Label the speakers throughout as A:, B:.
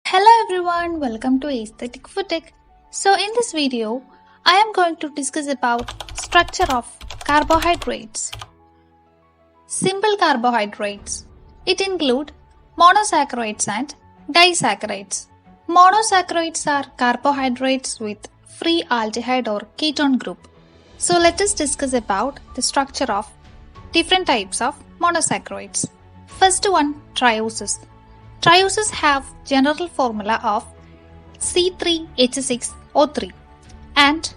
A: Hello everyone, welcome to Aesthetic Food Tech. So in this video, I am going to discuss about structure of carbohydrates. Simple carbohydrates. It include monosaccharides and disaccharides. Monosaccharides are carbohydrates with free aldehyde or ketone group. So let us discuss about the structure of different types of monosaccharides. First one, Triosis. Triosis have general formula of C3H6O3 and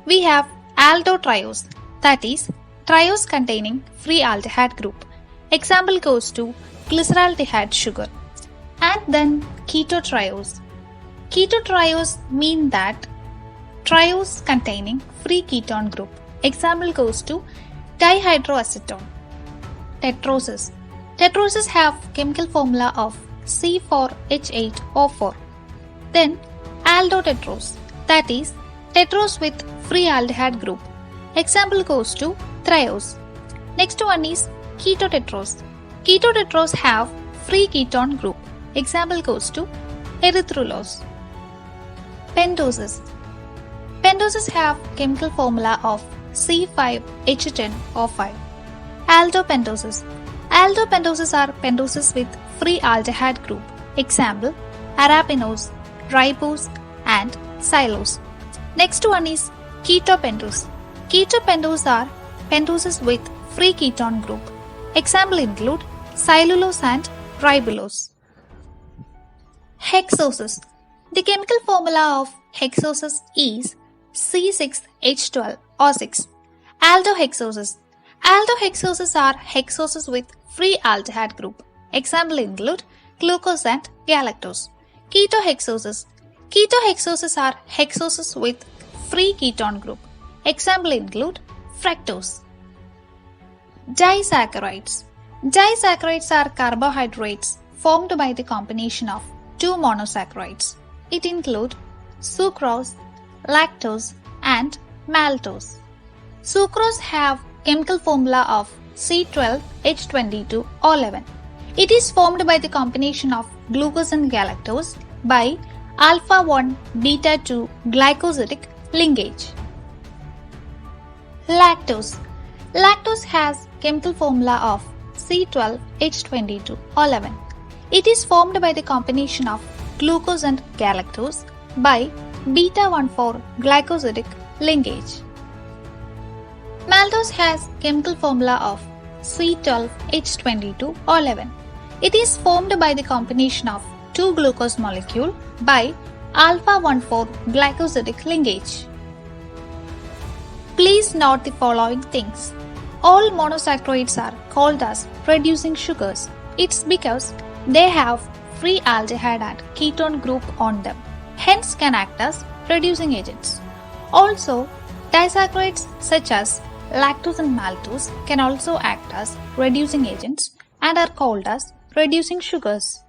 A: we have aldotriose, that is triose containing free aldehyde group. Example goes to glyceraldehyde sugar. And then ketotriose. Ketotriose mean that triose containing free ketone group. Example goes to dihydroacetone. Tetrosis. Tetrosis have chemical formula of C4H8O4. Then aldotetrose, that is tetrose with free aldehyde group. Example goes to triose. Next one is ketotetrose. Ketotetrose have free ketone group. Example goes to erythrulose. Pentosis. Pentosis have chemical formula of C5H10O5. Aldopentosis. Aldopentosis are pentoses with free aldehyde group. Example, arabinose, ribose and xylose. Next one is ketopentose. Ketopentose are pentoses with free ketone group. Example include cellulose and ribulose. Hexoses. The chemical formula of hexoses is C6H12O6. Aldohexoses. Aldohexoses are hexoses with free aldehyde group. Example include glucose and galactose. Ketohexoses. Ketohexoses are hexoses with free ketone group. Example include fructose. Disaccharides. Disaccharides are carbohydrates formed by the combination of two monosaccharides. It include sucrose, lactose and maltose. Sucrose have chemical formula of C12H22O11. It is formed by the combination of glucose and galactose by alpha-1 beta-2 glycosidic linkage. Lactose. Lactose has chemical formula of C12H22O11. It is formed by the combination of glucose and galactose by beta-1,4 glycosidic linkage. Maltose has chemical formula of C12H22O11. It is formed by the combination of two glucose molecule by alpha-1,4 glycosidic linkage. Please note the following things. All monosaccharides are called as reducing sugars. It's because they have free aldehyde and ketone group on them, hence can act as reducing agents. Also, disaccharides such as lactose and maltose can also act as reducing agents and are called as reducing sugars.